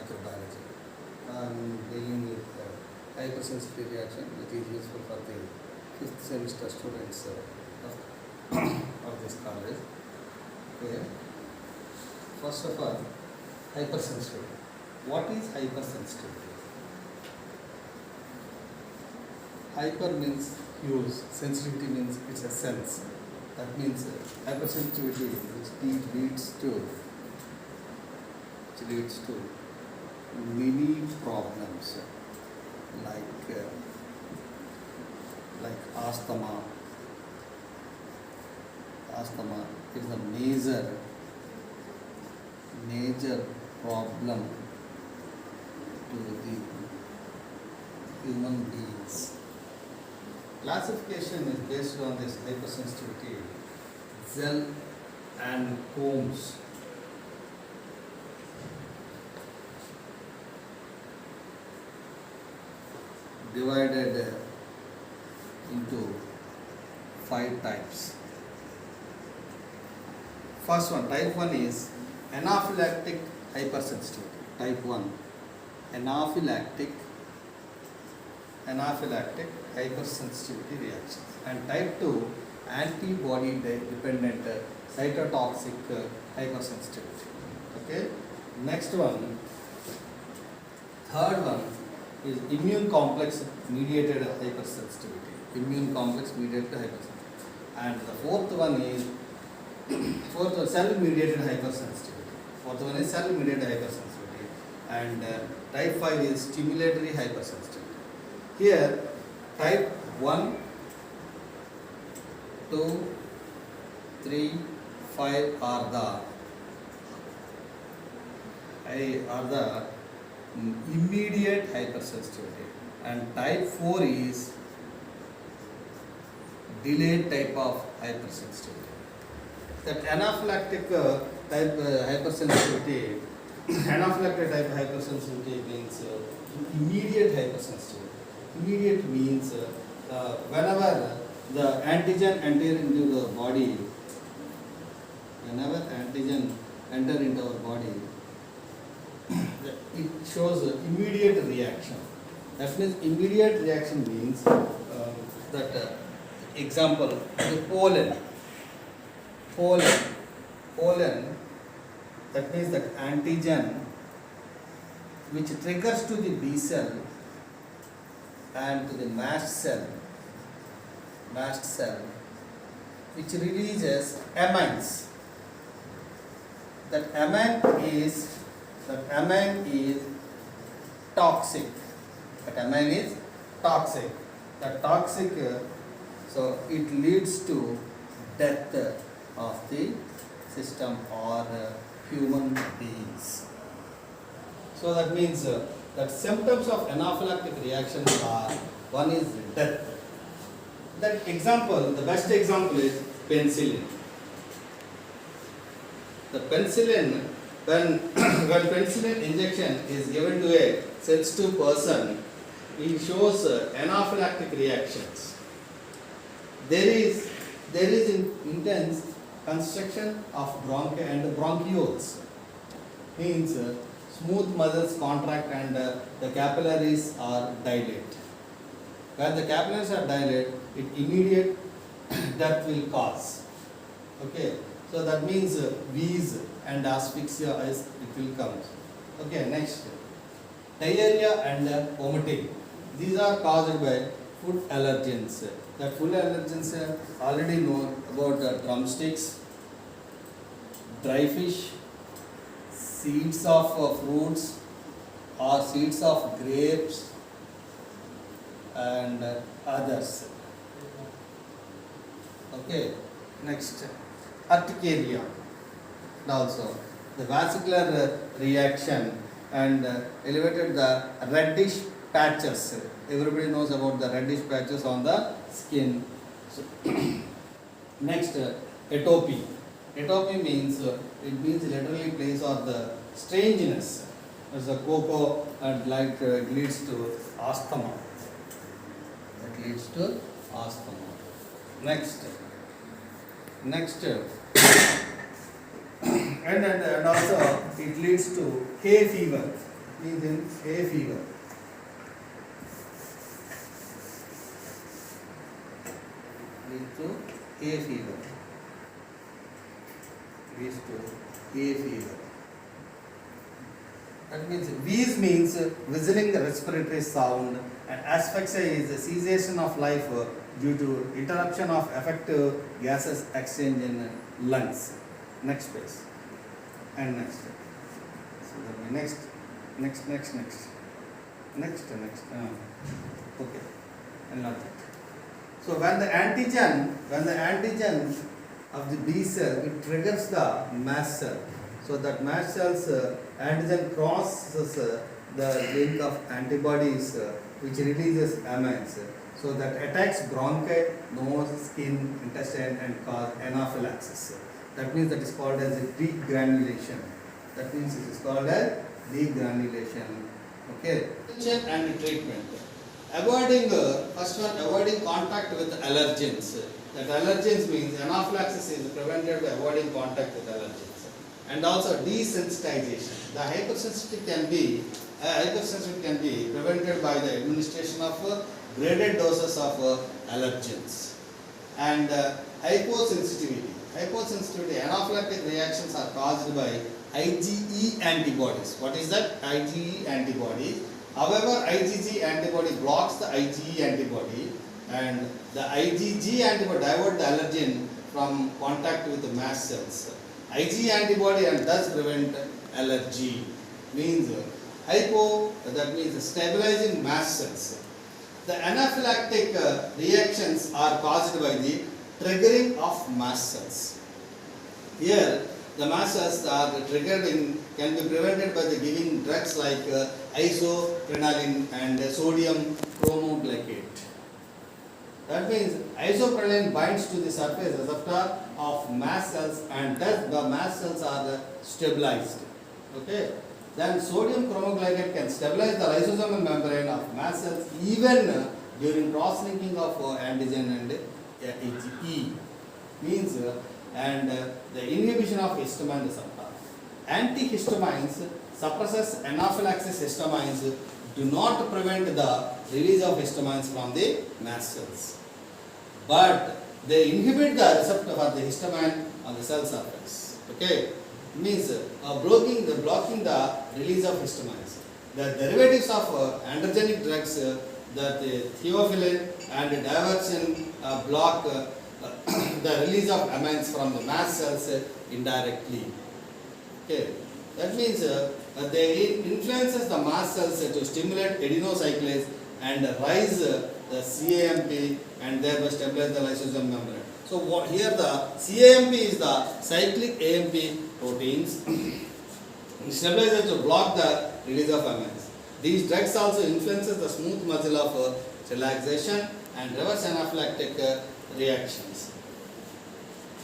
microbiology. Dealing with hypersensitivity reaction, which is useful for the 5th semester students of this college. Okay. First of all, hypersensitivity. What is hypersensitivity? Hyper means huge, sensitivity means it's a sense. That means hypersensitivity which leads to many problems like asthma. Asthma is a major problem to the human beings. Classification is based on this hypersensitivity. Zell and Holmes divided into 5 types. First one, type 1 is anaphylactic hypersensitivity. Type 1, anaphylactic hypersensitivity reactions. And type 2, antibody dependent cytotoxic hypersensitivity. Okay. Next one, third one is immune complex mediated hypersensitivity. Immune complex mediated hypersensitivity. And the fourth one is cell mediated hypersensitivity. Fourth one is cell mediated hypersensitivity. And type 5 is stimulatory hypersensitivity. Here, type 1, 2, 3, 5 are the immediate hypersensitivity, and type 4 is delayed type of hypersensitivity. That anaphylactic type hypersensitivity, anaphylactic type hypersensitivity means immediate hypersensitivity. Immediate means whenever the antigen enter into the body, it shows immediate reaction. That means immediate reaction means that example, the pollen, that means that antigen which triggers to the B cell and to the mast cell, which releases amines. That amine is toxic. That toxic, so it leads to death of the system or human beings. So that means that symptoms of anaphylactic reactions are, one is death. That example, the best example is penicillin. The penicillin, when penicillin injection is given to a sensitive person, it shows anaphylactic reactions. There is intense constriction of bronchi and bronchioles. Means smooth muscles contract and the capillaries are dilate. When the capillaries are dilate, it immediate death will cause. Okay, so that means wheeze and asphyxia is it will come. Okay, next, diarrhea and vomiting. These are caused by food allergens. The food allergens already know about drumsticks, dry fish, seeds of fruits or seeds of grapes and others. Okay, next, urticaria. Also, the vascular reaction and elevated the reddish patches. Everybody knows about the reddish patches on the skin. So next, atopy. Atopy means it means literally place of the strangeness. As a cocoa and like it leads to asthma. It leads to asthma. Next, and also it leads to hay fever. is in hay fever. Leads to hay fever. Leads to hay fever. That means wheeze means whistling the respiratory sound, and asphyxia is the cessation of life due to interruption of effective gases exchange in lungs. Next page. And next. So that will be next. Okay. And not that. So when the antigen of the B cell, it triggers the mast cell. So that mast cell's antigen crosses the link of antibodies which releases amines. So that attacks bronchi, nose, skin, intestine and cause anaphylaxis. That means that is called as a degranulation. That means it is called as degranulation. Okay. Prevention and treatment. Avoiding, first one, avoiding contact with allergens. That allergens means anaphylaxis is prevented by avoiding contact with allergens. And also desensitization. The hypersensitivity can be prevented by the administration of graded doses of allergens. And hyposensitivity. Hyposensitivity, anaphylactic reactions are caused by IgE antibodies. What is that? IgE antibodies. However, IgG antibody blocks the IgE antibody, and the IgG antibody divert the allergen from contact with the mast cells. IgE antibody and thus prevent allergy. Means hypo, that means stabilizing mast cells. The anaphylactic reactions are caused by the triggering of mast cells. Here, the mast cells are triggered can be prevented by the giving drugs like isoprenaline and sodium chromoglycate. That means isoprenaline binds to the surface receptor of mast cells and thus the mast cells are stabilized. Okay. Then sodium chromoglycate can stabilize the lysosomal membrane of mast cells even during cross-linking of antigen and AGE. Means and the inhibition of histamine receptor. Antihistamines suppresses anaphylaxis histamines do not prevent the release of histamines from the mast cells, but they inhibit the receptor for the histamine on the cell surface. Okay, means blocking the release of histamines. The derivatives of androgenic drugs, that theophylline and diversion block the release of amines from the mast cells indirectly. Okay, that means they influences the mast cells to stimulate adenocyclase and raise the CAMP and thereby stabilize the lysosomal membrane. So here the CAMP is the cyclic AMP proteins. It stabilizes to block the release of amines. These drugs also influences the smooth muscle of relaxation and reverse anaphylactic reactions.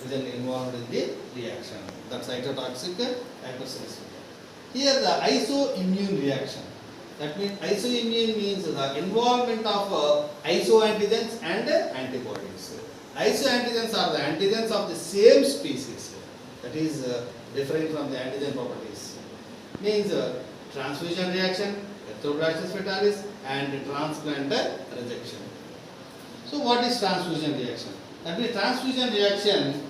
Is involved in the reaction. That's cytotoxic hypersensitivity. Here the isoimmune reaction. That means isoimmune means the involvement of isoantigens and antibodies. Isoantigens are the antigens of the same species. That is different from the antigen properties. Means transfusion reaction, erythroblastis fetalis and transplant rejection. So what is transfusion reaction? That means transfusion reaction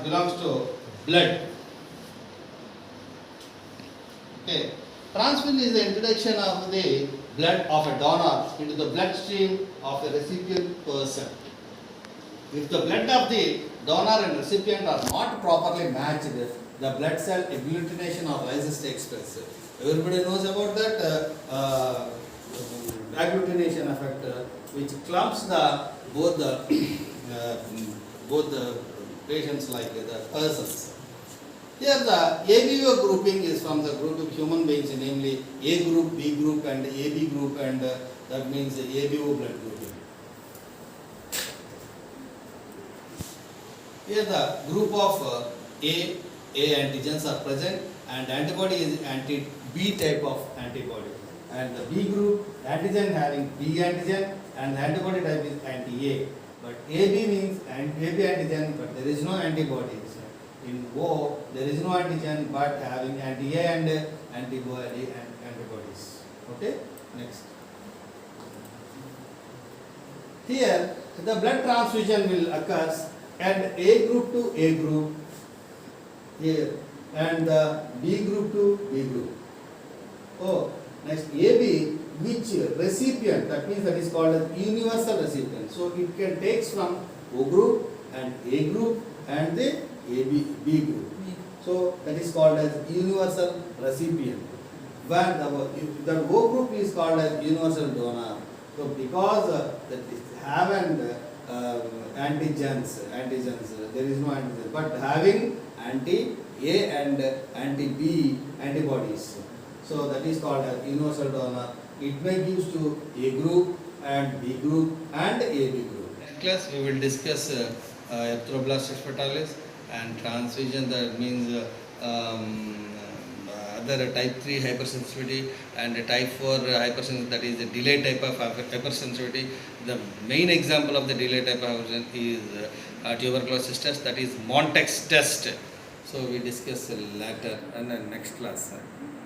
belongs to blood. Okay. Transfusion is the introduction of the blood of a donor into the bloodstream of a recipient person. If the blood of the donor and recipient are not properly matched, the blood cell agglutination or lysis takes place. Everybody knows about that agglutination effect, which clumps both the patients like the persons. Here the ABO grouping is from the group of human beings, namely A group, B group and AB group, and that means ABO blood grouping. Here the group of A antigens are present and antibody is B type of antibody. And the B group antigen having B antigen and the antibody type is anti-A. But AB means AB antigen, but there is no antibodies. In O, there is no antigen, but having anti-A and antibodies. Okay, next. Here the blood transfusion will occur and A group to A group here and the B group to B group. Oh, next AB, which recipient, that means that is called as universal recipient. So it can takes from O group and A group and the B group. So that is called as universal recipient. Where the O group is called as universal donor. So because that is have antigens, there is no antigen, but having anti A and anti B antibodies. So that is called as universal donor. It may give to A group and B group and AB group. Next class we will discuss erythroblastosis fetalis and transfusion, that means other type 3 hypersensitivity and type 4 hypersensitivity, that is the delayed type of hypersensitivity. The main example of the delayed type of hypersensitivity is tuberculosis test, that is Montex test. So we discuss later and next class.